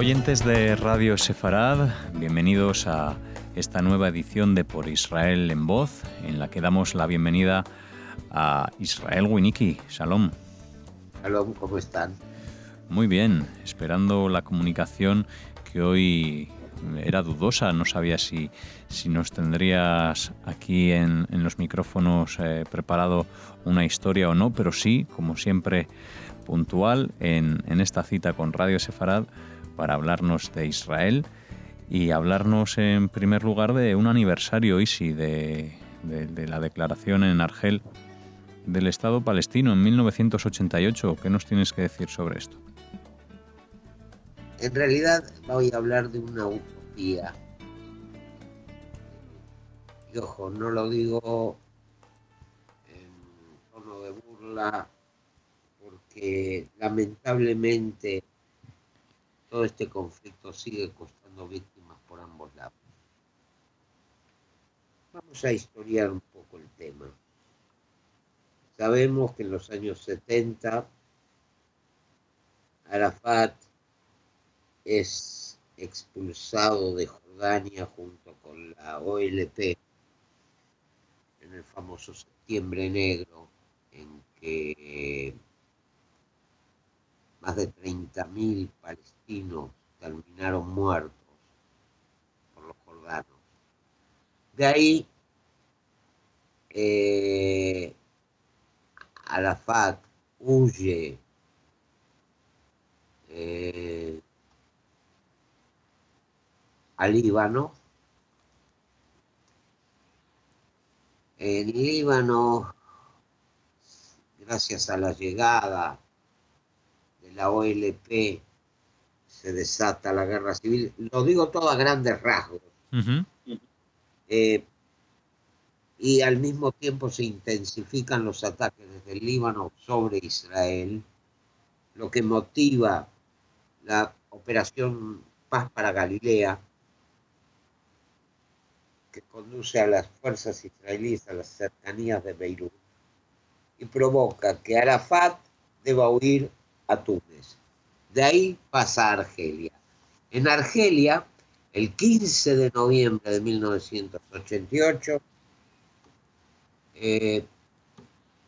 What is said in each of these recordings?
oyentes de Radio Sefarad, bienvenidos a esta nueva edición de Por Israel en Voz, en la que damos la bienvenida a Israel Winnicki. Shalom. Shalom, ¿cómo están? Muy bien, esperando la comunicación que hoy era dudosa, no sabía si nos tendrías aquí en los micrófonos preparado una historia o no, pero sí, como siempre, puntual en esta cita con Radio Sefarad para hablarnos de Israel y hablarnos en primer lugar de un aniversario, Isi, de la declaración en Argel del Estado palestino en 1988. ¿Qué nos tienes que decir sobre esto? En realidad voy a hablar de una utopía. Y ojo, no lo digo en tono de burla, porque lamentablemente todo este conflicto sigue costando víctimas por ambos lados. Vamos a historiar un poco el tema. Sabemos que en los años 70 Arafat es expulsado de Jordania junto con la OLP en el famoso Septiembre Negro, en que más de 30.000 palestinos terminaron muertos por los jordanos. De ahí Arafat huye al Líbano. En Líbano, gracias a la llegada de la OLP, se desata la guerra civil. Lo digo todo a grandes rasgos. Uh-huh. Y al mismo tiempo se intensifican los ataques desde el Líbano sobre Israel, lo que motiva la operación Paz para Galilea, que conduce a las fuerzas israelíes a las cercanías de Beirut y provoca que Arafat deba huir a Túnez. De ahí pasa a Argelia. En Argelia, el 15 de noviembre de 1988,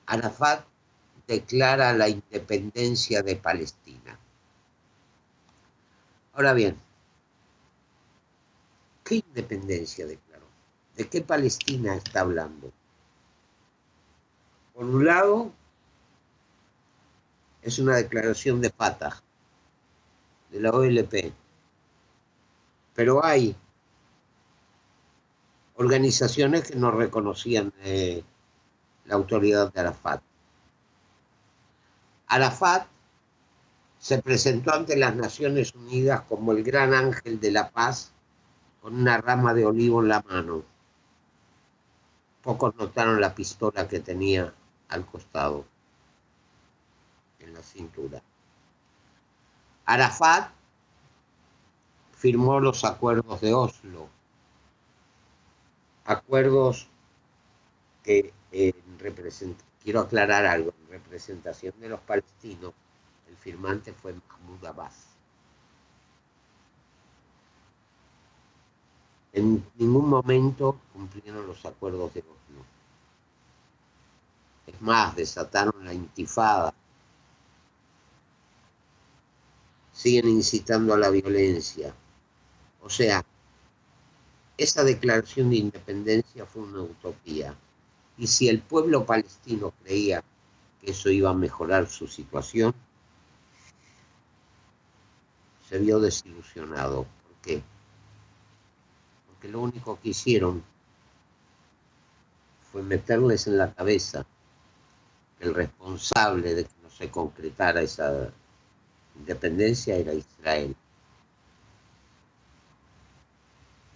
Arafat declara la independencia de Palestina. Ahora bien, ¿qué independencia declaró? ¿De qué Palestina está hablando? Por un lado, es una declaración de Fatah, de la OLP, pero hay organizaciones que no reconocían la autoridad de Arafat. Arafat se presentó ante las Naciones Unidas como el gran ángel de la paz con una rama de olivo en la mano. Pocos notaron la pistola que tenía al costado, en la cintura. Arafat firmó los acuerdos de Oslo, acuerdos que quiero aclarar algo, en representación de los palestinos, el firmante fue Mahmoud Abbas. En ningún momento cumplieron los acuerdos de Oslo. Es más, desataron la intifada. Siguen incitando a la violencia. O sea, esa declaración de independencia fue una utopía. Y si el pueblo palestino creía que eso iba a mejorar su situación, se vio desilusionado. ¿Por qué? Porque lo único que hicieron fue meterles en la cabeza que el responsable de que no se concretara esa independencia era Israel.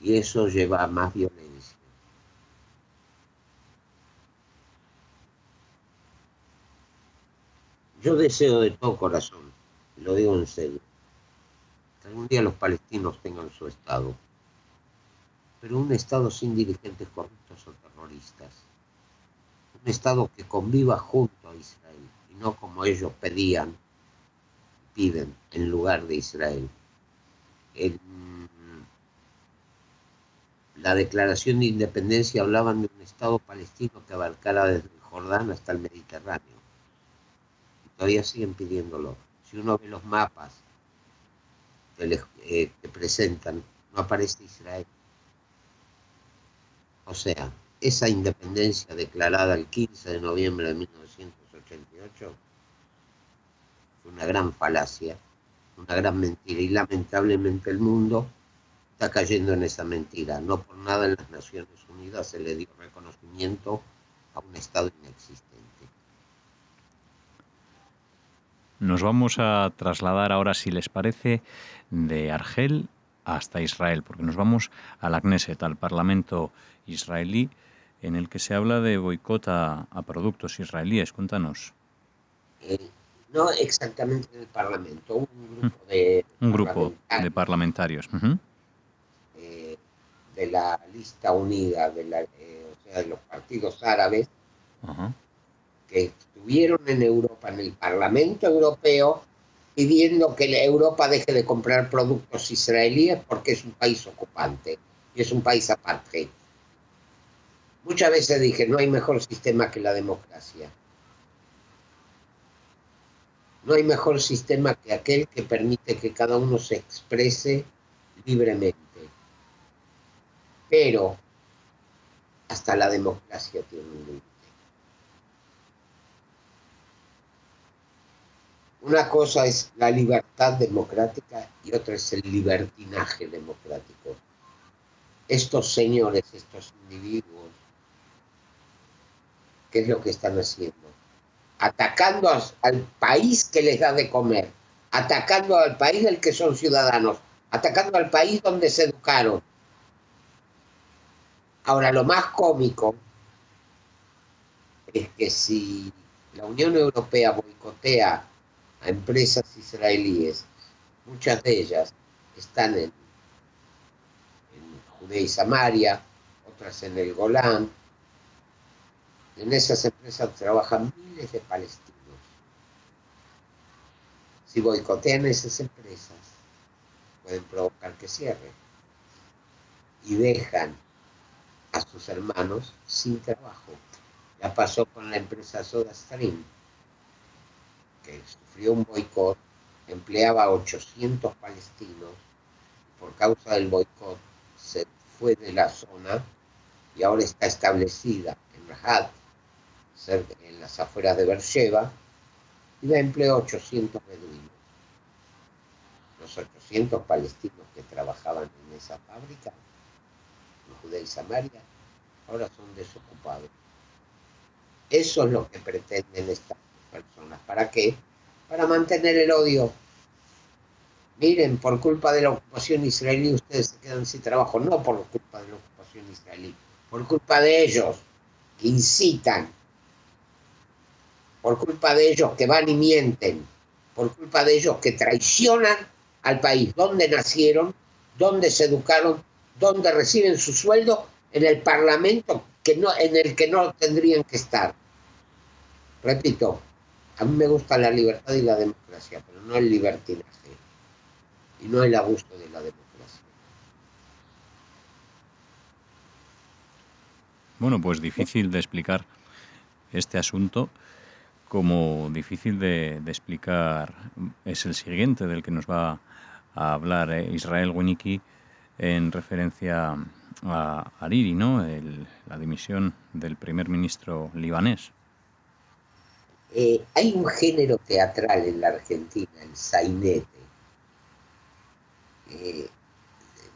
Y eso lleva a más violencia. Yo deseo de todo corazón, y lo digo en serio, que algún día los palestinos tengan su Estado, pero un Estado sin dirigentes corruptos o terroristas. Un Estado que conviva junto a Israel, y no como ellos piden en lugar de Israel. en la declaración de independencia hablaban de un Estado palestino que abarcara desde el Jordán hasta el Mediterráneo. Y todavía siguen pidiéndolo. Si uno ve los mapas que presentan, no aparece Israel. O sea, esa independencia declarada el 15 de noviembre de 1988 fue una gran falacia, una gran mentira, y lamentablemente el mundo está cayendo en esa mentira. No por nada en las Naciones Unidas se le dio reconocimiento a un Estado inexistente. Nos vamos a trasladar ahora, si les parece, de Argel hasta Israel, porque nos vamos a la Knesset, al Parlamento israelí, en el que se habla de boicot a productos israelíes. Cuéntanos. No exactamente en el Parlamento, un grupo de parlamentarios. De la lista unida, o sea, de los partidos árabes, que estuvieron en Europa, en el Parlamento Europeo, pidiendo que Europa deje de comprar productos israelíes porque es un país ocupante y es un país aparte. Muchas veces dije, no hay mejor sistema que la democracia. No hay mejor sistema que aquel que permite que cada uno se exprese libremente. Pero hasta la democracia tiene un límite. Una cosa es la libertad democrática y otra es el libertinaje democrático. Estos señores, estos individuos, ¿qué es lo que están haciendo? Atacando al país que les da de comer, atacando al país del que son ciudadanos, atacando al país donde se educaron. Ahora, lo más cómico es que si la Unión Europea boicotea a empresas israelíes, muchas de ellas están en Judea y Samaria, otras en el Golán. En esas empresas trabajan miles de palestinos. Si boicotean esas empresas, pueden provocar que cierren y dejan a sus hermanos sin trabajo. Ya pasó con la empresa SodaStream, que sufrió un boicot, empleaba a 800 palestinos, por causa del boicot se fue de la zona y ahora está establecida en Rahat, en las afueras de Beersheba, y la empleó 800 beduinos. Los 800 palestinos que trabajaban en esa fábrica, en Judea y Samaria, ahora son desocupados. Eso es lo que pretenden estas personas. ¿Para qué? Para mantener el odio. Miren, por culpa de la ocupación israelí ustedes se quedan sin trabajo. No por culpa de la ocupación israelí, por culpa de ellos que incitan, por culpa de ellos que van y mienten, por culpa de ellos que traicionan al país donde nacieron, donde se educaron, donde reciben su sueldo, en el Parlamento en el que no tendrían que estar. Repito, a mí me gusta la libertad y la democracia, pero no el libertinaje y no el abuso de la democracia. Bueno, pues difícil de explicar este asunto, como difícil de explicar es el siguiente del que nos va a hablar Israel Winnicki en referencia a Hariri, ¿no? La dimisión del primer ministro libanés. Hay un género teatral en la Argentina, el sainete.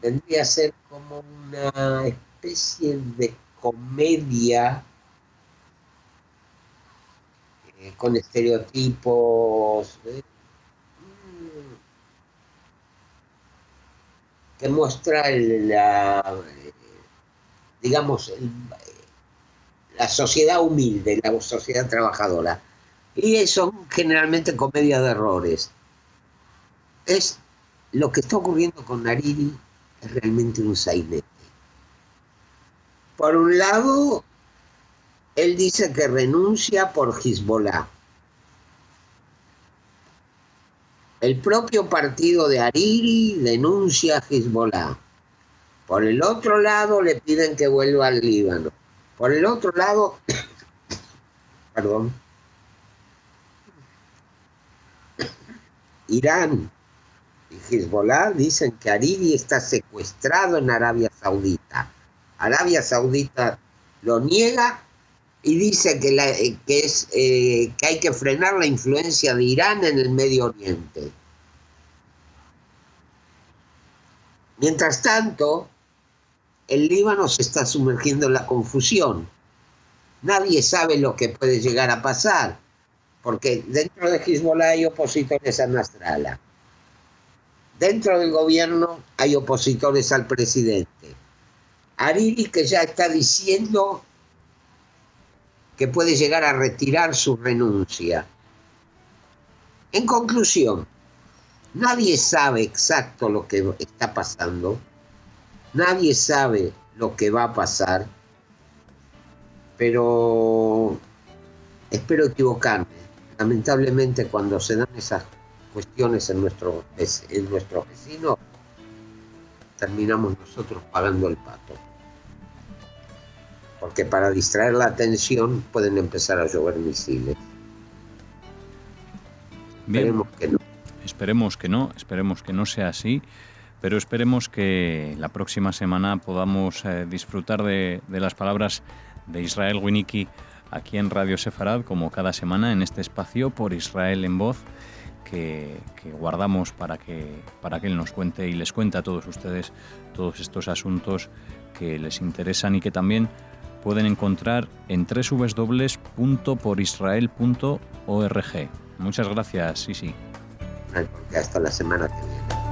Vendría a ser como una especie de comedia con estereotipos que muestra la sociedad humilde, la sociedad trabajadora. Y son generalmente comedias de errores. Es lo que está ocurriendo con Hariri, es realmente un sainete. Por un lado, él dice que renuncia por Hezbollah. El propio partido de Hariri denuncia a Hezbollah. Por el otro lado le piden que vuelva al Líbano. Por el otro lado, perdón, Irán y Hezbollah dicen que Hariri está secuestrado en Arabia Saudita. Arabia Saudita lo niega y dice que hay que frenar la influencia de Irán en el Medio Oriente. Mientras tanto, el Líbano se está sumergiendo en la confusión. Nadie sabe lo que puede llegar a pasar, porque dentro de Hezbollah hay opositores a Nasrallah. Dentro del gobierno hay opositores al presidente. Hariri, que ya está diciendo que puede llegar a retirar su renuncia. En conclusión, nadie sabe exacto lo que está pasando, nadie sabe lo que va a pasar, pero espero equivocarme. Lamentablemente, cuando se dan esas cuestiones en nuestro vecino, terminamos nosotros pagando el pato. Porque para distraer la atención pueden empezar a llover misiles. Bien. Esperemos que no. Esperemos que no sea así, pero esperemos que la próxima semana podamos disfrutar de las palabras de Israel Winnicki aquí en Radio Sefarad, como cada semana en este espacio por Israel en Voz, que guardamos para que él nos cuente y les cuente a todos ustedes todos estos asuntos que les interesan y que también pueden encontrar en www.porisrael.org. Muchas gracias, Sisi. Hasta la semana que viene.